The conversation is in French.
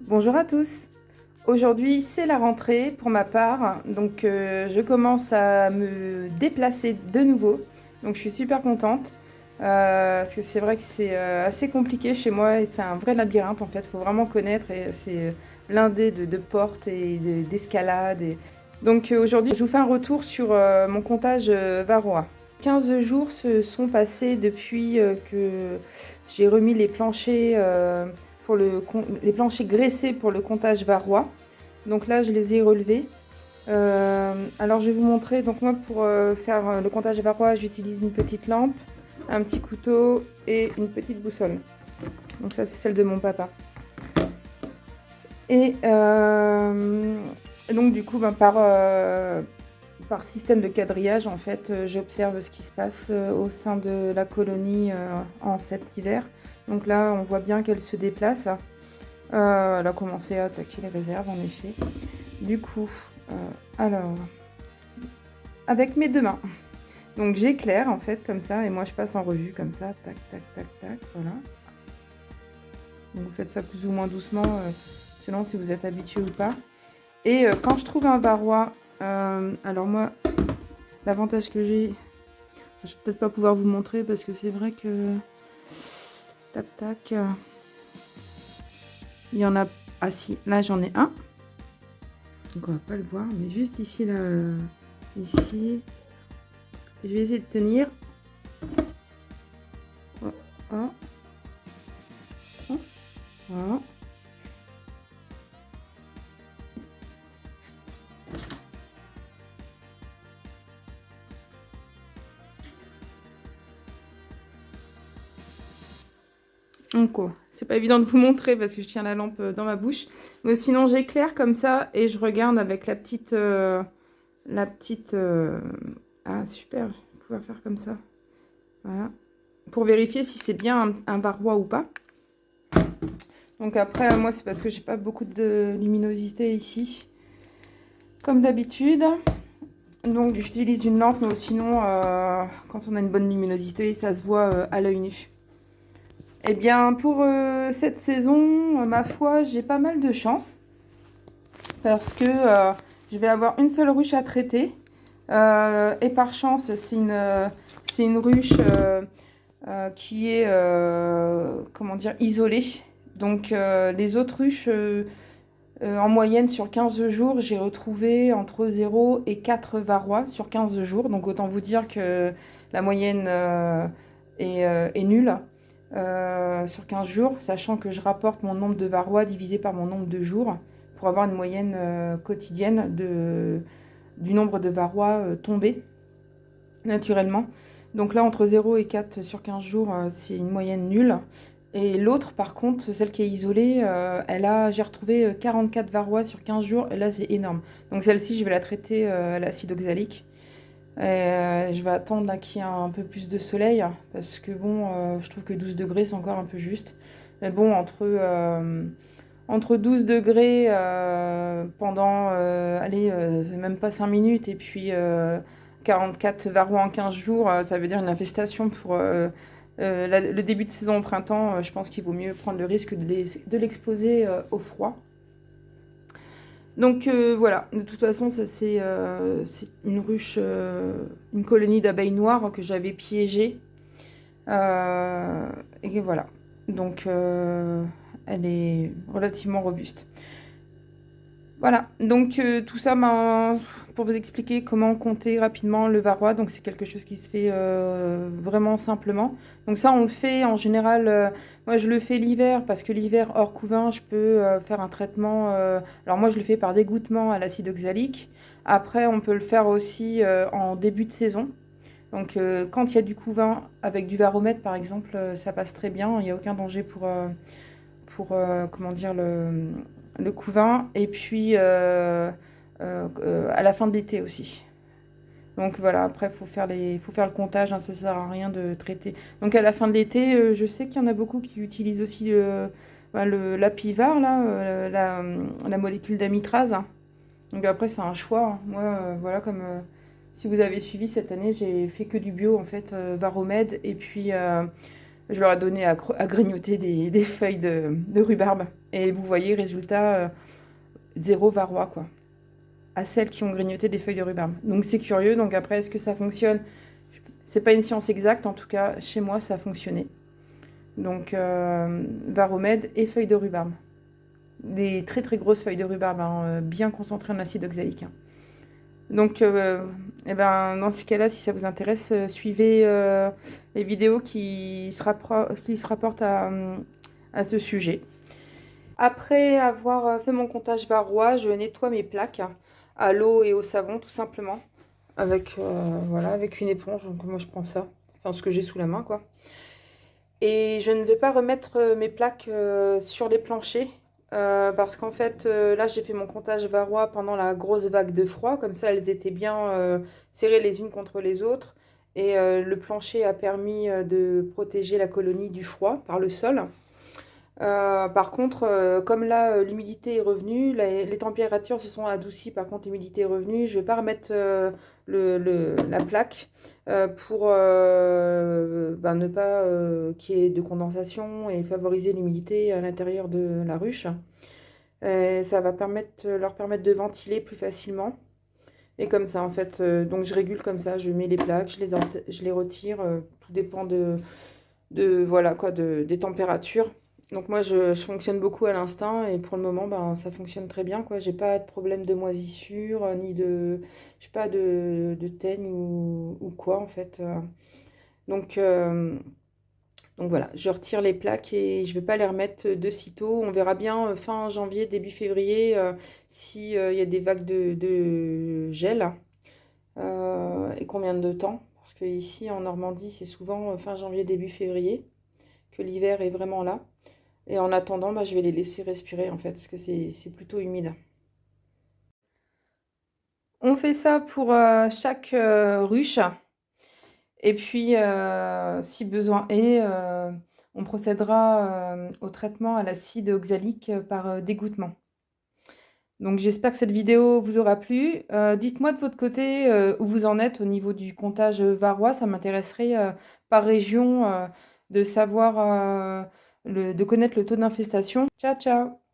Bonjour à tous. Aujourd'hui, c'est la rentrée pour ma part, donc je commence à me déplacer de nouveau. Donc je suis super contente parce que c'est vrai que c'est assez compliqué chez moi et c'est un vrai labyrinthe en fait. Il faut vraiment connaître et c'est blindé de portes et d'escalades. Donc aujourd'hui, je vous fais un retour sur mon comptage Varroa. 15 jours se sont passés depuis que j'ai remis les planchers les planchers graissés pour le comptage Varroa. Donc là, je les ai relevés. Alors, je vais vous montrer. Donc moi, pour faire le comptage Varroa, j'utilise une petite lampe, un petit couteau et une petite boussole. Donc ça, c'est celle de mon papa. Et donc du coup, par système de quadrillage, en fait, j'observe ce qui se passe au sein de la colonie en cet hiver. Donc là, on voit bien qu'elle se déplace. Elle a commencé à attaquer les réserves, en effet. Du coup, alors, avec mes deux mains. Donc j'éclaire, en fait, comme ça, et moi je passe en revue, comme ça, tac, tac, tac, tac, voilà. Donc vous faites ça plus ou moins doucement, selon si vous êtes habitué ou pas. Et quand je trouve un varroa, alors moi, l'avantage que j'ai, je vais peut-être pas pouvoir vous montrer parce que c'est vrai que, tac, tac, il y en a, ah si, là j'en ai un. Donc on va pas le voir, mais juste ici, là, ici, je vais essayer de tenir. Oh, oh. Oh, voilà. Donc, oh, c'est pas évident de vous montrer parce que je tiens la lampe dans ma bouche. Mais sinon, j'éclaire comme ça et je regarde avec la petite... Ah, super, je vais pouvoir faire comme ça. Voilà. Pour vérifier si c'est bien un varroa ou pas. Donc après, moi, c'est parce que j'ai pas beaucoup de luminosité ici. Comme d'habitude. Donc, j'utilise une lampe, mais sinon, quand on a une bonne luminosité, ça se voit à l'œil nu. Eh bien, pour cette saison, ma foi, j'ai pas mal de chance. Parce que je vais avoir une seule ruche à traiter. Et par chance, c'est une ruche qui est, comment dire, isolée. Donc, les autres ruches, en moyenne, sur 15 jours, j'ai retrouvé entre 0 et 4 varrois sur 15 jours. Donc, autant vous dire que la moyenne est nulle. Sur 15 jours, sachant que je rapporte mon nombre de varrois divisé par mon nombre de jours pour avoir une moyenne quotidienne du nombre de varrois tombés naturellement. Donc là, entre 0 et 4 sur 15 jours, c'est une moyenne nulle. Et l'autre, par contre, celle qui est isolée, j'ai retrouvé 44 varrois sur 15 jours, et là, c'est énorme. Donc celle-ci, je vais la traiter à l'acide oxalique. Je vais attendre là qu'il y ait un peu plus de soleil parce que bon, je trouve que 12 degrés c'est encore un peu juste. Mais bon, entre 12 degrés pendant, c'est même pas 5 minutes et puis 44 varrois en 15 jours, ça veut dire une infestation pour le début de saison au printemps. Je pense qu'il vaut mieux prendre le risque de l'exposer au froid. Donc voilà, de toute façon, ça c'est une ruche, une colonie d'abeilles noires que j'avais piégée. Et voilà, donc elle est relativement robuste. Voilà, donc tout ça pour vous expliquer comment compter rapidement le varroa. Donc c'est quelque chose qui se fait vraiment simplement. Donc ça on le fait en général, moi je le fais l'hiver parce que l'hiver hors couvain je peux faire un traitement. Alors moi je le fais par dégouttement à l'acide oxalique. Après on peut le faire aussi en début de saison. Donc quand il y a du couvain avec du varomètre par exemple, ça passe très bien, il n'y a aucun danger comment dire, le couvain. Et puis à la fin de l'été aussi. Donc voilà, après faut faire le comptage, hein, ça sert à rien de traiter. Donc à la fin de l'été, je sais qu'il y en a beaucoup qui utilisent aussi l'apivar, là, la molécule d'amitrase. Donc après c'est un choix, hein. Moi, voilà, comme si vous avez suivi cette année, j'ai fait que du bio en fait, Varomède et puis je leur ai donné à grignoter des feuilles de rhubarbe. Et vous voyez, résultat, 0 varroa, quoi. À celles qui ont grignoté des feuilles de rhubarbe. Donc c'est curieux. Donc après, est-ce que ça fonctionne? C'est pas une science exacte. En tout cas, chez moi, ça a fonctionné. Donc Varomède et feuilles de rhubarbe. Des très très grosses feuilles de rhubarbe, hein, bien concentrées en acide oxalique. Hein. Donc eh ben, dans ces cas-là, si ça vous intéresse, suivez les vidéos qui se rapportent à ce sujet. Après avoir fait mon comptage varroa, je nettoie mes plaques à l'eau et au savon tout simplement. Avec, voilà, avec une éponge, donc moi je prends ça. Enfin ce que j'ai sous la main quoi. Et je ne vais pas remettre mes plaques sur les planchers. Parce qu'en fait, là j'ai fait mon comptage varroa pendant la grosse vague de froid. Comme ça elles étaient bien serrées les unes contre les autres. Et le plancher a permis de protéger la colonie du froid par le sol. Par contre, comme là, l'humidité est revenue, les températures se sont adoucies, par contre, l'humidité est revenue, je ne vais pas remettre la plaque pour ne pas qu'il y ait de condensation et favoriser l'humidité à l'intérieur de la ruche. Ça va leur permettre de ventiler plus facilement. Et comme ça, en fait, donc je régule comme ça, je mets les plaques, je les retire, tout dépend voilà, quoi, des températures. Donc moi, je fonctionne beaucoup à l'instinct et pour le moment, ben, ça fonctionne très bien, quoi. J'ai pas de problème de moisissure, ni de, je sais pas, de teigne ou quoi, en fait. Donc, euh, donc voilà, je retire les plaques et je vais pas les remettre de sitôt. On verra bien fin janvier, début février, si, il y a des vagues de gel et combien de temps. Parce que ici, en Normandie, c'est souvent fin janvier, début février que l'hiver est vraiment là. Et en attendant, bah, je vais les laisser respirer en fait, parce que c'est plutôt humide. On fait ça pour chaque ruche. Et puis, si besoin est, on procédera au traitement à l'acide oxalique par dégouttement. Donc j'espère que cette vidéo vous aura plu. Dites-moi de votre côté où vous en êtes au niveau du comptage varroa. Ça m'intéresserait par région de savoir, de connaître le taux d'infestation. Ciao, ciao!